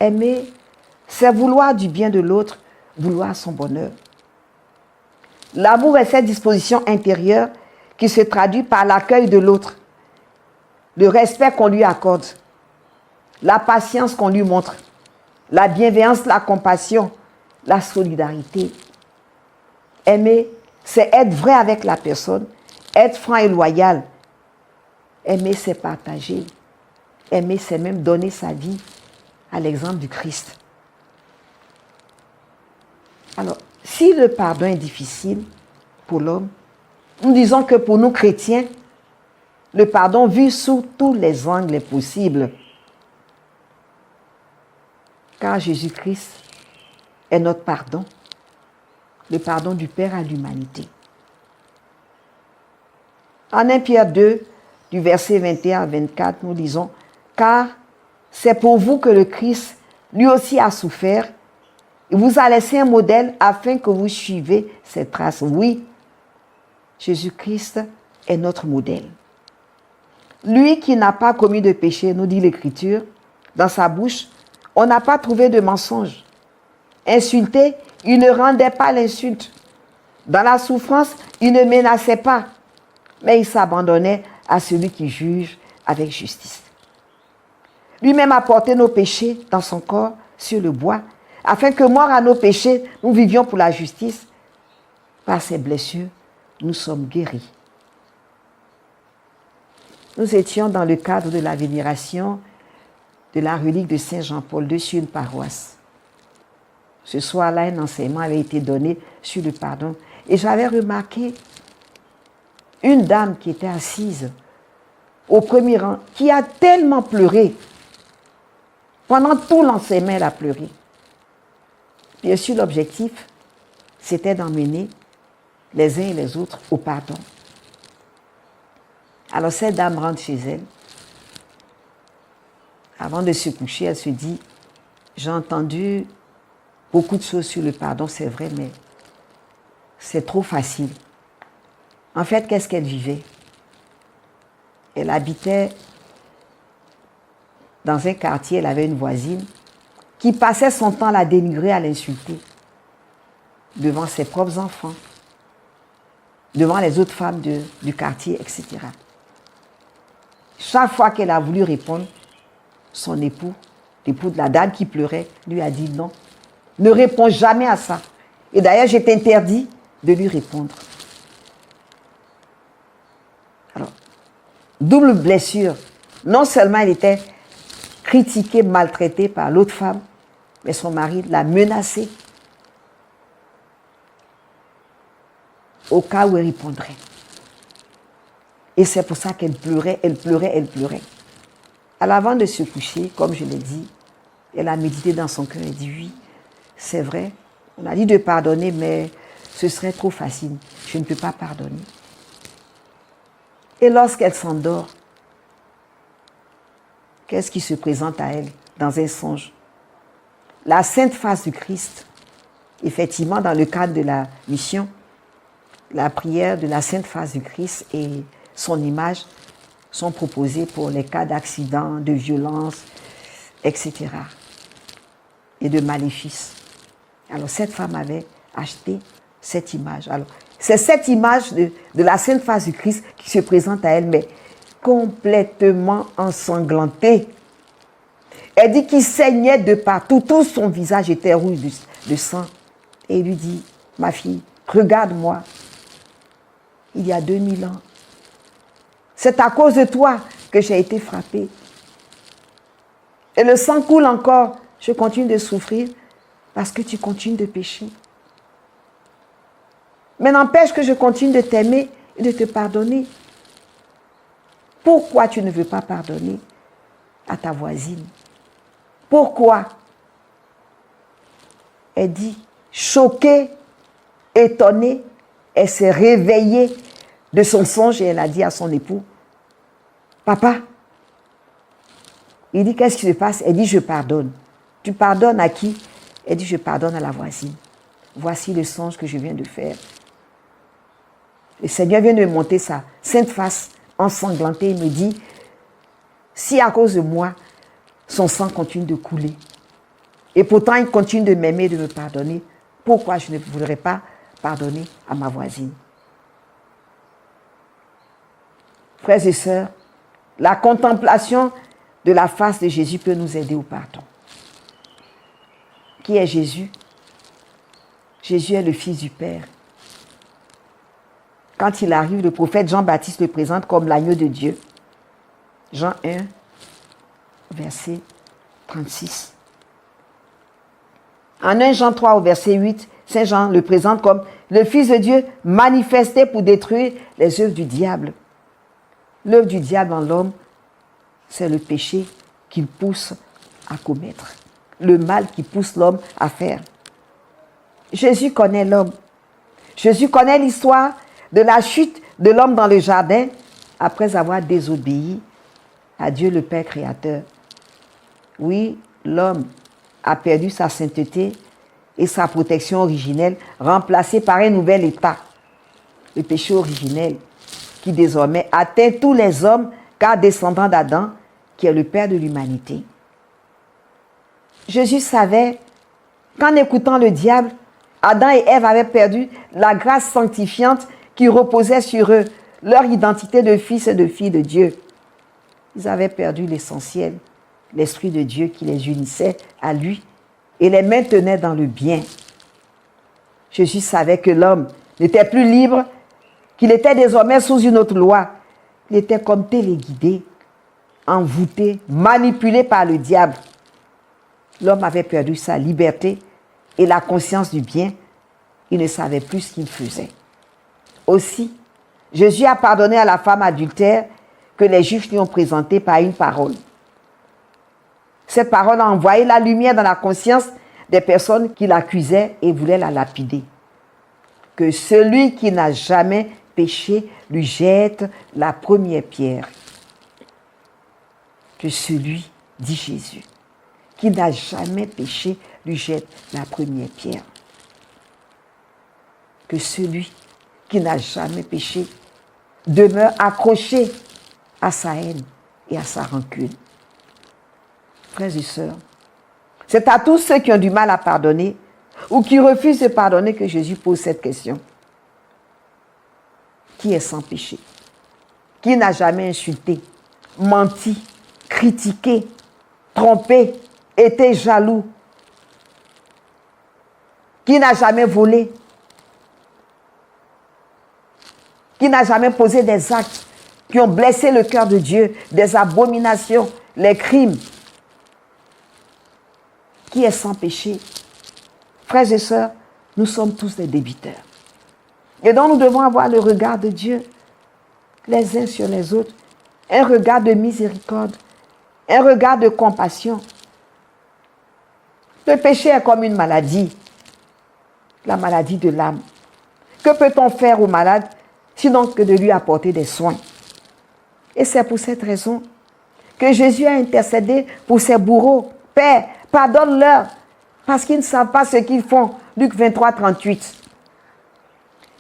Aimer, c'est vouloir du bien de l'autre, vouloir son bonheur. L'amour est cette disposition intérieure qui se traduit par l'accueil de l'autre, le respect qu'on lui accorde, la patience qu'on lui montre, la bienveillance, la compassion, la solidarité. Aimer, c'est être vrai avec la personne, être franc et loyal. Aimer, c'est partager. Aimer, c'est même donner sa vie à l'exemple du Christ. Alors, si le pardon est difficile pour l'homme, nous disons que pour nous chrétiens, le pardon vit sous tous les angles possibles. Car Jésus-Christ est notre pardon, le pardon du Père à l'humanité. En 1 Pierre 2, du verset 21 à 24, nous lisons « Car c'est pour vous que le Christ, lui aussi, a souffert. Il vous a laissé un modèle afin que vous suivez ses traces. » Oui, Jésus-Christ est notre modèle. Lui qui n'a pas commis de péché, nous dit l'Écriture, dans sa bouche, on n'a pas trouvé de mensonge. Insulté, il ne rendait pas l'insulte. Dans la souffrance, il ne menaçait pas, mais il s'abandonnait à celui qui juge avec justice. Lui-même a porté nos péchés dans son corps sur le bois, afin que, morts à nos péchés, nous vivions pour la justice. Par ses blessures, nous sommes guéris. Nous étions dans le cadre de la vénération de la relique de Saint Jean-Paul II sur une paroisse. Ce soir-là, un enseignement avait été donné sur le pardon. Et j'avais remarqué une dame qui était assise au premier rang, qui a tellement pleuré. Pendant tout l'enseignement, elle a pleuré. Bien sûr, l'objectif, c'était d'emmener les uns et les autres au pardon. Alors cette dame rentre chez elle. Avant de se coucher, elle se dit, j'ai entendu beaucoup de choses sur le pardon, c'est vrai, mais c'est trop facile. En fait, qu'est-ce qu'elle vivait? Elle habitait dans un quartier, elle avait une voisine qui passait son temps à la dénigrer, à l'insulter, devant ses propres enfants, devant les autres femmes du quartier, etc. Chaque fois qu'elle a voulu répondre, son époux, l'époux de la dame qui pleurait, lui a dit non, ne réponds jamais à ça. Et d'ailleurs, j'ai t'interdit de lui répondre. Alors, double blessure. Non seulement elle était critiquée, maltraitée par l'autre femme, mais son mari l'a menacée au cas où elle répondrait. Et c'est pour ça qu'elle pleurait, elle pleurait, elle pleurait. Alors avant de se coucher, comme je l'ai dit, elle a médité dans son cœur et dit oui, c'est vrai, on a dit de pardonner, mais ce serait trop facile, je ne peux pas pardonner. Et lorsqu'elle s'endort, qu'est-ce qui se présente à elle dans un songe? La sainte face du Christ. Effectivement, dans le cadre de la mission, la prière de la sainte face du Christ et son image sont proposées pour les cas d'accident, de violence, etc. et de maléfices. Alors cette femme avait acheté cette image. Alors c'est cette image de la sainte face du Christ qui se présente à elle, mais complètement ensanglantée. Elle dit qu'il saignait de partout, tout son visage était rouge de sang. Et il lui dit, ma fille, regarde-moi, il y a 2000 ans. C'est à cause de toi que j'ai été frappée. Et le sang coule encore. Je continue de souffrir parce que tu continues de pécher. Mais n'empêche que je continue de t'aimer et de te pardonner. Pourquoi tu ne veux pas pardonner à ta voisine? Pourquoi? Elle dit, choquée, étonnée, elle s'est réveillée de son songe et elle a dit à son époux, papa, il dit, qu'est-ce qui se passe? Elle dit, je pardonne. Tu pardonnes à qui? Elle dit, je pardonne à la voisine. Voici le songe que je viens de faire. Le Seigneur vient de monter sa sainte face ensanglantée et me dit, si à cause de moi, son sang continue de couler, Et pourtant, il continue de m'aimer, de me pardonner. Pourquoi je ne voudrais pas pardonner à ma voisine? Frères et sœurs, la contemplation de la face de Jésus peut nous aider au pardon. Qui est Jésus? Jésus est le Fils du Père. Quand il arrive, le prophète Jean-Baptiste le présente comme l'agneau de Dieu. Jean 1, verset 36. En 1 Jean 3, au verset 8, Saint Jean le présente comme le Fils de Dieu manifesté pour détruire les œuvres du diable. L'œuvre du diable en l'homme, c'est le péché qu'il pousse à commettre, le mal qui pousse l'homme à faire. Jésus connaît l'homme. Jésus connaît l'histoire de la chute de l'homme dans le jardin après avoir désobéi à Dieu le Père créateur. Oui, l'homme a perdu sa sainteté et sa protection originelle, remplacée par un nouvel état, le péché originel, qui désormais atteint tous les hommes, car descendant d'Adam, qui est le père de l'humanité. Jésus savait qu'en écoutant le diable, Adam et Ève avaient perdu la grâce sanctifiante qui reposait sur eux, leur identité de fils et de filles de Dieu. Ils avaient perdu l'essentiel, l'Esprit de Dieu qui les unissait à lui et les maintenait dans le bien. Jésus savait que l'homme n'était plus libre, qu'il était désormais sous une autre loi. Il était comme téléguidé, envoûté, manipulé par le diable. L'homme avait perdu sa liberté et la conscience du bien. Il ne savait plus ce qu'il faisait. Aussi, Jésus a pardonné à la femme adultère que les Juifs lui ont présentée par une parole. Cette parole a envoyé la lumière dans la conscience des personnes qui l'accusaient et voulaient la lapider. Que celui qui n'a jamais péché lui jette la première pierre. Que celui, dit Jésus, qui n'a jamais péché lui jette la première pierre. Que celui qui n'a jamais péché demeure accroché à sa haine et à sa rancune. Frères et sœurs, c'est à tous ceux qui ont du mal à pardonner ou qui refusent de pardonner que Jésus pose cette question. Qui est sans péché? Qui n'a jamais insulté, menti, critiqué, trompé, été jaloux? Qui n'a jamais volé? Qui n'a jamais posé des actes qui ont blessé le cœur de Dieu, des abominations, les crimes? Qui est sans péché? Frères et sœurs, nous sommes tous des débiteurs. Et donc nous devons avoir le regard de Dieu, les uns sur les autres, un regard de miséricorde, un regard de compassion. Le péché est comme une maladie, la maladie de l'âme. Que peut-on faire au malade sinon que de lui apporter des soins? Et c'est pour cette raison que Jésus a intercédé pour ses bourreaux. Père, pardonne-leur, parce qu'ils ne savent pas ce qu'ils font. Luc 23, 38.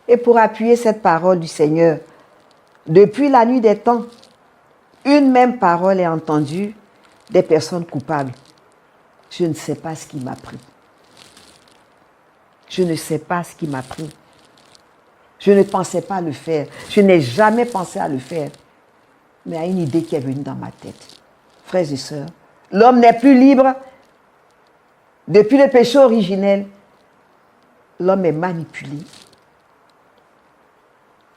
Et pour appuyer cette parole du Seigneur, depuis la nuit des temps, une même parole est entendue des personnes coupables. Je ne sais pas ce qui m'a pris. Je ne sais pas ce qui m'a pris. Je ne pensais pas le faire. Je n'ai jamais pensé à le faire. Mais il y a une idée qui est venue dans ma tête. Frères et sœurs, l'homme n'est plus libre. Depuis le péché originel, l'homme est manipulé.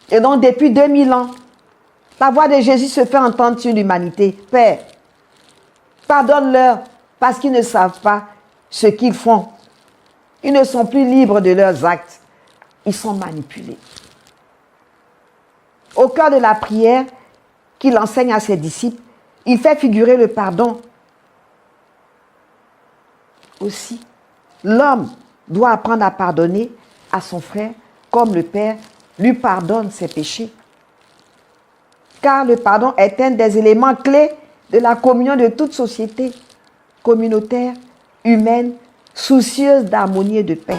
Et donc, depuis 2000 ans, la voix de Jésus se fait entendre sur l'humanité. Père, pardonne-leur parce qu'ils ne savent pas ce qu'ils font. Ils ne sont plus libres de leurs actes. Ils sont manipulés. Au cœur de la prière qu'il enseigne à ses disciples, il fait figurer le pardon. Aussi, l'homme doit apprendre à pardonner à son frère comme le Père lui pardonne ses péchés. Car le pardon est un des éléments clés de la communion de toute société communautaire, humaine, soucieuse d'harmonie et de paix.